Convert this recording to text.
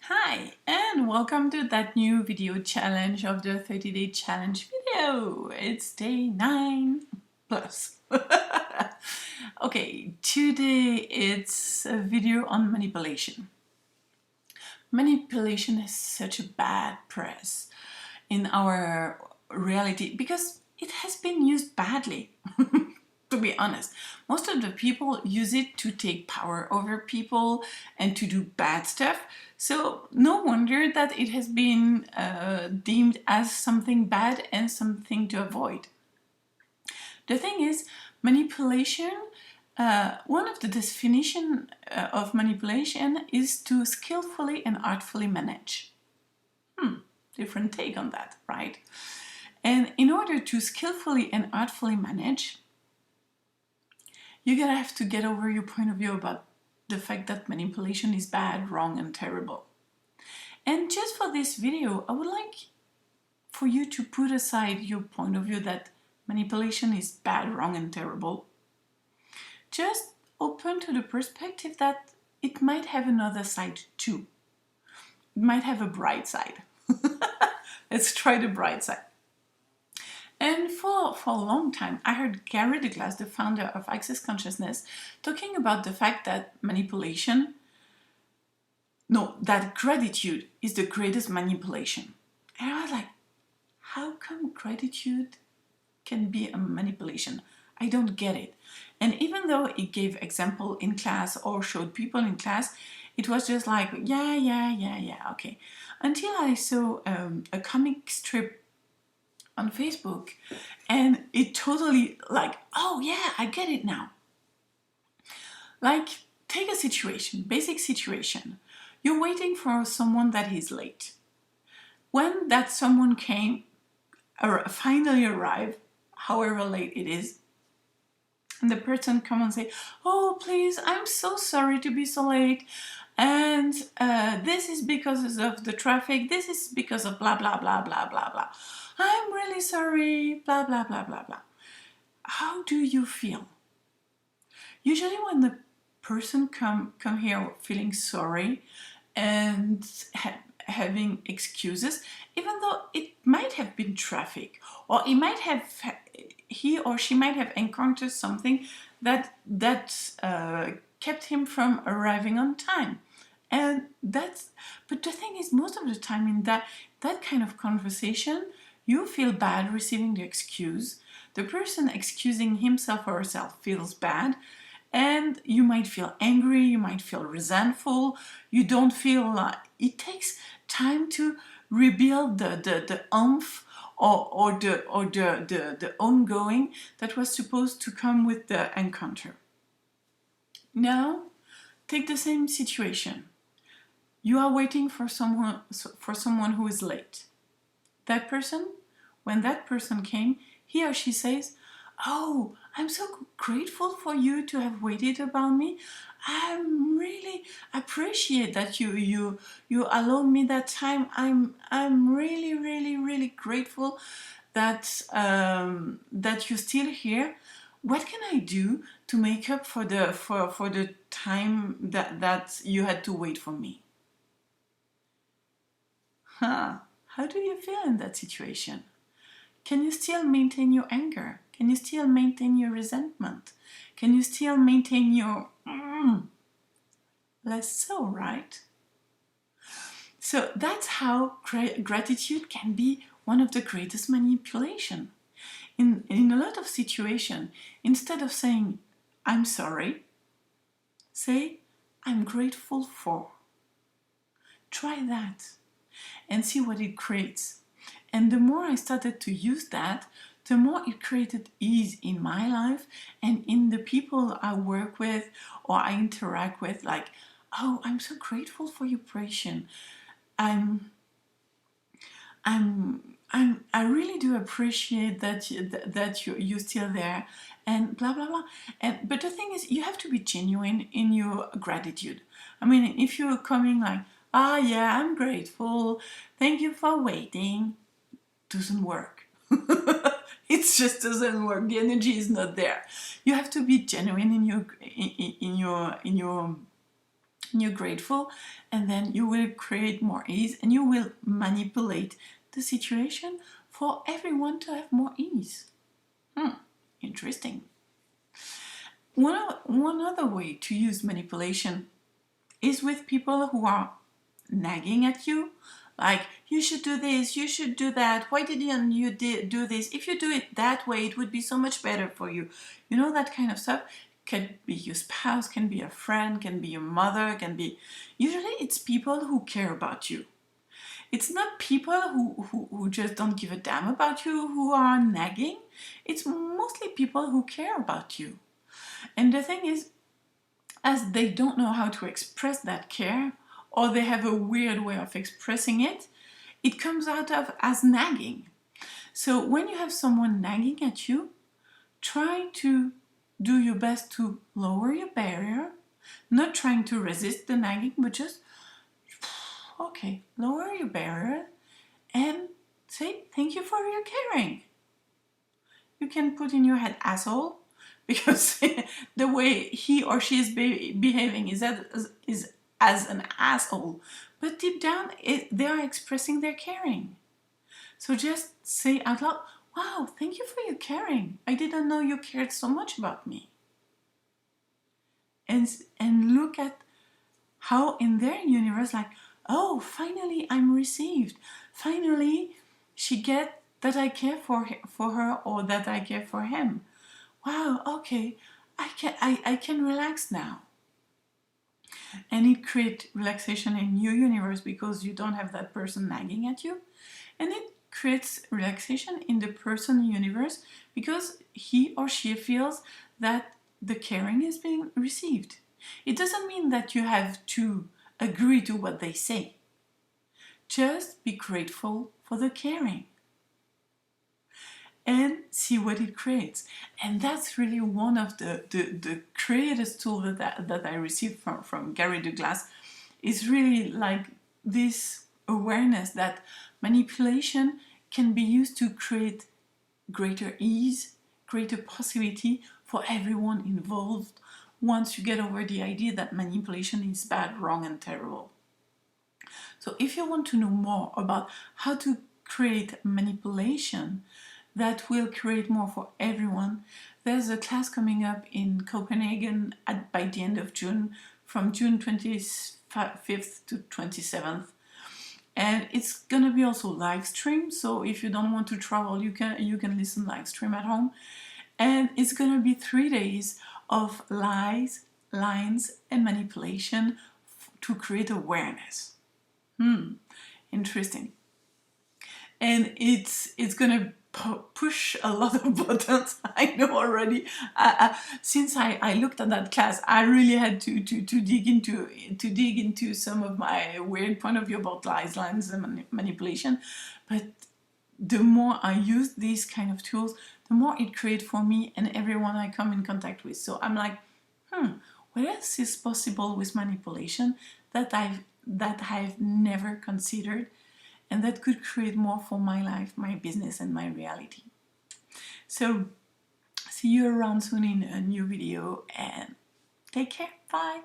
Hi, and welcome to that new video challenge of the 30-day challenge video. It's day 9 plus. Okay, today it's a video on manipulation. Manipulation has such a bad press in our reality because it has been used badly. To be honest, most of the people use it to take power over people and to do bad stuff. So no wonder that it has been deemed as something bad and something to avoid. The thing is, manipulation, one of the definitions of manipulation is to skillfully and artfully manage. Different take on that, right? And in order to skillfully and artfully manage, you're gonna have to get over your point of view about the fact that manipulation is bad, wrong, and terrible. And just for this video, I would like for you to put aside your point of view that manipulation is bad, wrong, and terrible. Just open to the perspective that it might have another side too. It might have a bright side. Let's try the bright side. And for a long time, I heard Gary Douglas, the founder of Access Consciousness, talking about the fact that that gratitude is the greatest manipulation. And I was like, how come gratitude can be a manipulation? I don't get it. And even though he gave example in class or showed people in class, it was just like, yeah, okay. Until I saw a comic strip on Facebook, and it totally like, oh yeah, I get it now. Like, take a situation, basic situation. You're waiting for someone that is late. When that someone came, or finally arrived, however late it is, and the person come and say, oh please, I'm so sorry to be so late, and this is because of the traffic, this is because of blah blah blah blah blah blah, I'm really sorry, blah blah blah blah blah. How do you feel? Usually when the person come here feeling sorry and having excuses, even though it might have been traffic, or he or she might have encountered something that kept him from arriving on time. And but the thing is, most of the time in that kind of conversation, you feel bad receiving the excuse. The person excusing himself or herself feels bad, and you might feel angry, you might feel resentful, you don't feel it takes time to rebuild the oomph or the ongoing that was supposed to come with the encounter. Now, take the same situation. You are waiting for someone who is late. That person, when that person came, he or she says, oh, I'm so grateful for you to have waited about me. I really appreciate that you allowed me that time. I'm really grateful that that you're still here. What can I do to make up for the time that you had to wait for me? How do you feel in that situation? Can you still maintain your anger? Can you still maintain your resentment? Can you still maintain your less so, right? So that's how gratitude can be one of the greatest manipulation. In a lot of situations, instead of saying, I'm sorry, say, I'm grateful for. Try that and see what it creates. And the more I started to use that, the more it created ease in my life and in the people I work with or I interact with. Like, oh, I'm so grateful for your patience. I really do appreciate that you're still there, and blah blah blah. But the thing is, you have to be genuine in your gratitude. I mean, if you're coming like, yeah, I'm grateful, thank you for waiting, doesn't work. It just doesn't work. The energy is not there. You have to be genuine in your and you're grateful, and then you will create more ease and you will manipulate the situation for everyone to have more ease. Interesting. One other way to use manipulation is with people who are nagging at you, like, you should do this, you should do that, why didn't you do this, if you do it that way it would be so much better for you. You know, that kind of stuff. Can be your spouse, can be a friend, can be your mother, can be... Usually it's people who care about you. It's not people who just don't give a damn about you who are nagging. It's mostly people who care about you. And the thing is, as they don't know how to express that care, or they have a weird way of expressing it, it comes out as nagging. So when you have someone nagging at you, try to do your best to lower your barrier, not trying to resist the nagging, but just, okay, lower your barrier and say, thank you for your caring. You can put in your head, asshole, because the way he or she is behaving is as an asshole, but deep down they are expressing their caring. So just say out loud, wow, thank you for your caring. I didn't know you cared so much about me. And look at how in their universe, like, oh, finally I'm received. Finally she gets that I care for her, or that I care for him. Wow, okay, I can relax now. And it creates relaxation in your universe because you don't have that person nagging at you. And it creates relaxation in the person universe because he or she feels that the caring is being received. It doesn't mean that you have to agree to what they say. Just be grateful for the caring and see what it creates. And that's really one of the greatest tools that I received from Gary Douglas, is really like this awareness that manipulation can be used to create greater ease, greater possibility for everyone involved once you get over the idea that manipulation is bad, wrong, and terrible. So if you want to know more about how to create manipulation that will create more for everyone, there's a class coming up in Copenhagen by the end of June, from June 25th to 27th. And it's gonna be also live stream, so if you don't want to travel, you can listen live stream at home. And it's gonna be 3 days of lies, lines, and manipulation to create awareness. Interesting. And it's gonna push a lot of buttons. I know already. Since I looked at that class, I really had to dig into some of my weird point of view about lies, lines, and manipulation. But the more I use these kind of tools, the more it creates for me and everyone I come in contact with. So I'm like, what else is possible with manipulation that I've never considered, and that could create more for my life, my business, and my reality. So see you around soon in a new video, and take care. Bye.